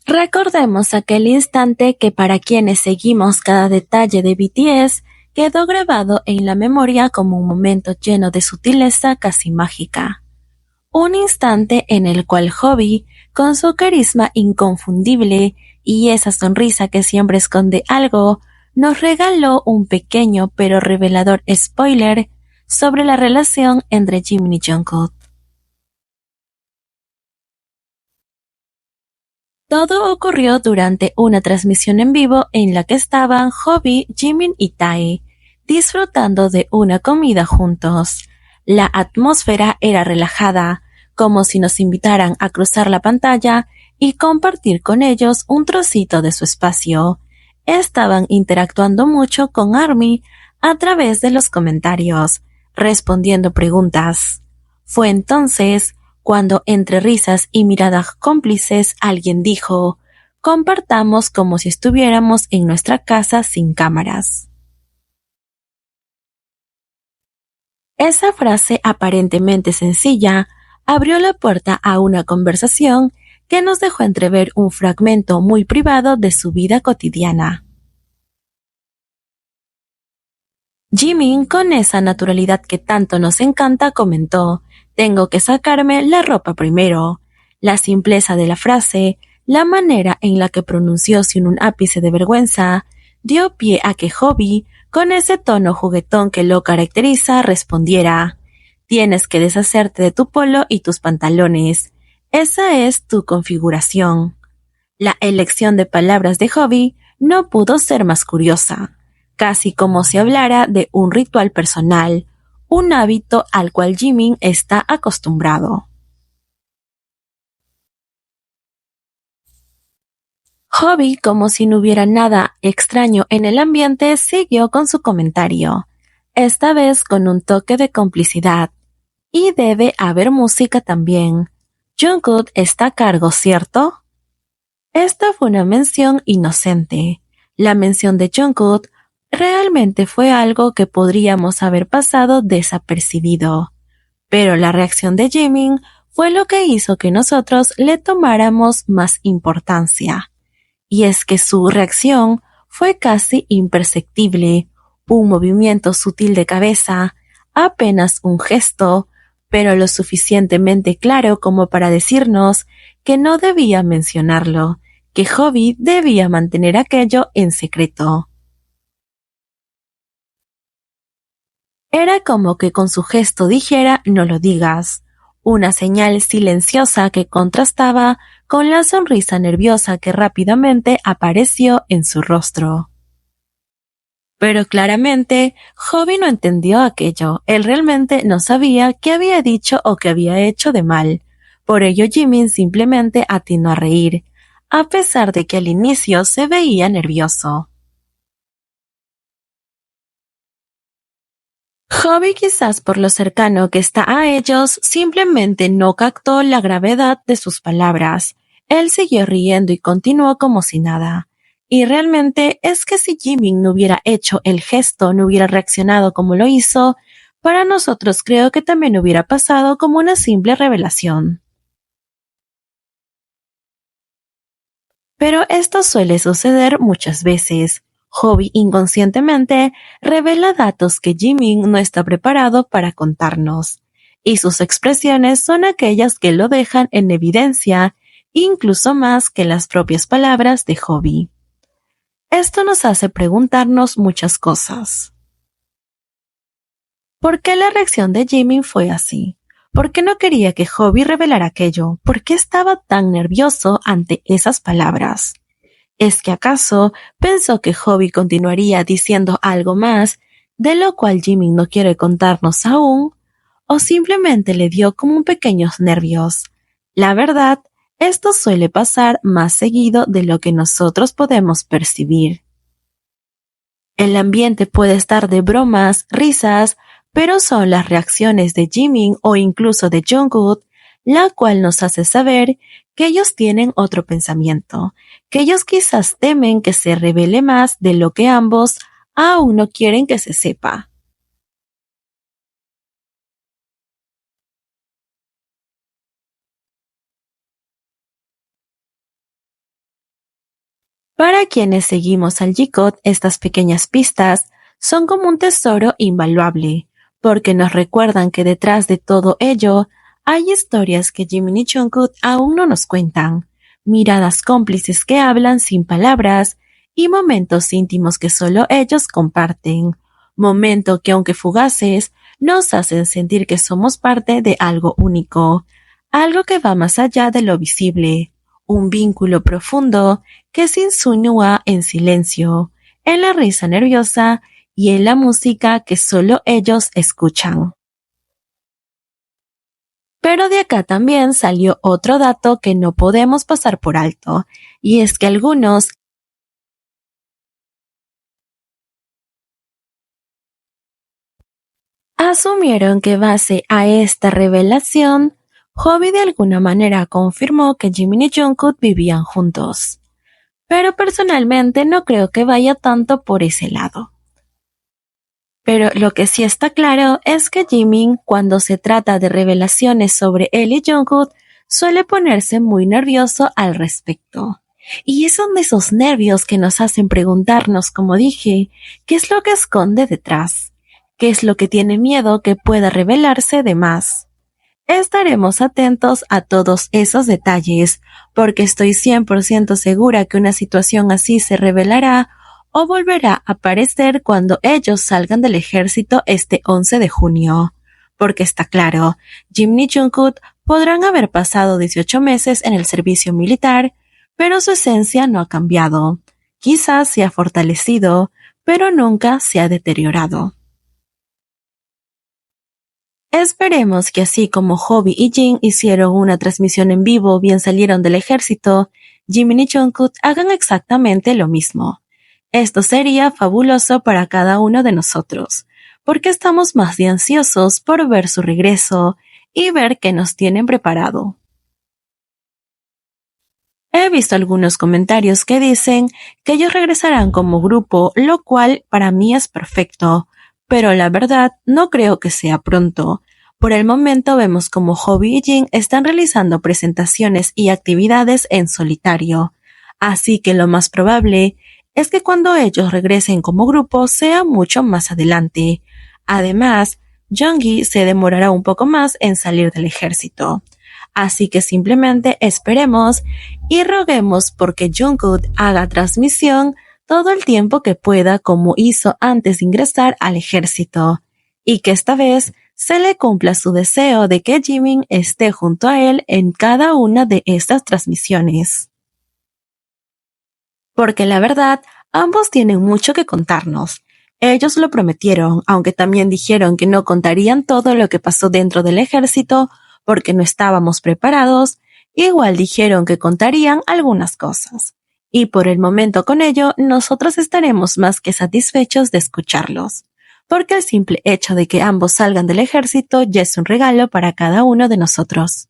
Recordemos aquel instante que para quienes seguimos cada detalle de BTS quedó grabado en la memoria como un momento lleno de sutileza casi mágica. Un instante en el cual Hobby, con su carisma inconfundible y esa sonrisa que siempre esconde algo, nos regaló un pequeño pero revelador spoiler sobre la relación entre Jimin y Jungkook. Todo ocurrió durante una transmisión en vivo en la que estaban Hobby, Jimin y Tae, disfrutando de una comida juntos. La atmósfera era relajada, como si nos invitaran a cruzar la pantalla y compartir con ellos un trocito de su espacio. Estaban interactuando mucho con ARMY a través de los comentarios, respondiendo preguntas. Fue entonces cuando entre risas y miradas cómplices alguien dijo, compartamos como si estuviéramos en nuestra casa sin cámaras. Esa frase aparentemente sencilla abrió la puerta a una conversación que nos dejó entrever un fragmento muy privado de su vida cotidiana. Jimin, con esa naturalidad que tanto nos encanta, comentó, tengo que sacarme la ropa primero. La simpleza de la frase, la manera en la que pronunció sin un ápice de vergüenza, dio pie a que Hobby, con ese tono juguetón que lo caracteriza, respondiera, tienes que deshacerte de tu polo y tus pantalones. Esa es tu configuración. La elección de palabras de Hobby no pudo ser más curiosa, casi como si hablara de un ritual personal, un hábito al cual Jimin está acostumbrado. Hobby, como si no hubiera nada extraño en el ambiente, siguió con su comentario, esta vez con un toque de complicidad. Y debe haber música también. Jungkook está a cargo, ¿cierto? Esta fue una mención inocente. La mención de Jungkook realmente fue algo que podríamos haber pasado desapercibido, pero la reacción de Jimin fue lo que hizo que nosotros le tomáramos más importancia. Y es que su reacción fue casi imperceptible, un movimiento sutil de cabeza, apenas un gesto, pero lo suficientemente claro como para decirnos que no debía mencionarlo, que Hobby debía mantener aquello en secreto. Era como que con su gesto dijera no lo digas, una señal silenciosa que contrastaba con la sonrisa nerviosa que rápidamente apareció en su rostro. Pero claramente, Hobby no entendió aquello. Él realmente no sabía qué había dicho o qué había hecho de mal. Por ello Jimin simplemente atinó a reír, a pesar de que al inicio se veía nervioso. Hobby, quizás por lo cercano que está a ellos, simplemente no captó la gravedad de sus palabras. Él siguió riendo y continuó como si nada. Y realmente es que si Jimin no hubiera hecho el gesto, no hubiera reaccionado como lo hizo, para nosotros creo que también hubiera pasado como una simple revelación. Pero esto suele suceder muchas veces. Hobby inconscientemente revela datos que Jimin no está preparado para contarnos, y sus expresiones son aquellas que lo dejan en evidencia, incluso más que las propias palabras de Hobby. Esto nos hace preguntarnos muchas cosas. ¿Por qué la reacción de Jimin fue así? ¿Por qué no quería que Hobby revelara aquello? ¿Por qué estaba tan nervioso ante esas palabras? ¿Es que acaso pensó que Hobby continuaría diciendo algo más, de lo cual Jimin no quiere contarnos aún? ¿O simplemente le dio como un pequeños nervios? La verdad, esto suele pasar más seguido de lo que nosotros podemos percibir. El ambiente puede estar de bromas, risas, pero son las reacciones de Jimin o incluso de Jungkook la cual nos hace saber que ellos tienen otro pensamiento, que ellos quizás temen que se revele más de lo que ambos aún no quieren que se sepa. Para quienes seguimos al G-Code, estas pequeñas pistas son como un tesoro invaluable, porque nos recuerdan que detrás de todo ello hay historias que Jimin y Jungkook aún no nos cuentan, miradas cómplices que hablan sin palabras y momentos íntimos que solo ellos comparten, momentos que aunque fugaces, nos hacen sentir que somos parte de algo único, algo que va más allá de lo visible, un vínculo profundo que se insinúa en silencio, en la risa nerviosa y en la música que solo ellos escuchan. Pero de acá también salió otro dato que no podemos pasar por alto, y es que algunos asumieron que base a esta revelación, Hobby de alguna manera confirmó que Jimin y Jungkook vivían juntos. Pero personalmente no creo que vaya tanto por ese lado. Pero lo que sí está claro es que Jimin, cuando se trata de revelaciones sobre él y Jungkook, suele ponerse muy nervioso al respecto. Y son de esos nervios que nos hacen preguntarnos, como dije, ¿qué es lo que esconde detrás? ¿Qué es lo que tiene miedo que pueda revelarse de más? Estaremos atentos a todos esos detalles, porque estoy 100% segura que una situación así se revelará o volverá a aparecer cuando ellos salgan del ejército este 11 de junio. Porque está claro, Jimin y Jungkook podrán haber pasado 18 meses en el servicio militar, pero su esencia no ha cambiado. Quizás se ha fortalecido, pero nunca se ha deteriorado. Esperemos que así como Hobby y Jin hicieron una transmisión en vivo bien salieron del ejército, Jimin y Jungkook hagan exactamente lo mismo. Esto sería fabuloso para cada uno de nosotros, porque estamos más de ansiosos por ver su regreso y ver qué nos tienen preparado. He visto algunos comentarios que dicen que ellos regresarán como grupo, lo cual para mí es perfecto, pero la verdad no creo que sea pronto. Por el momento vemos como Hobby y Jin están realizando presentaciones y actividades en solitario, así que lo más probable es que cuando ellos regresen como grupo sea mucho más adelante. Además, Junggi se demorará un poco más en salir del ejército. Así que simplemente esperemos y roguemos porque Jungkook haga transmisión todo el tiempo que pueda como hizo antes de ingresar al ejército, y que esta vez se le cumpla su deseo de que Jimin esté junto a él en cada una de estas transmisiones. Porque la verdad, ambos tienen mucho que contarnos. Ellos lo prometieron, aunque también dijeron que no contarían todo lo que pasó dentro del ejército porque no estábamos preparados, igual dijeron que contarían algunas cosas. Y por el momento con ello, nosotros estaremos más que satisfechos de escucharlos, porque el simple hecho de que ambos salgan del ejército ya es un regalo para cada uno de nosotros.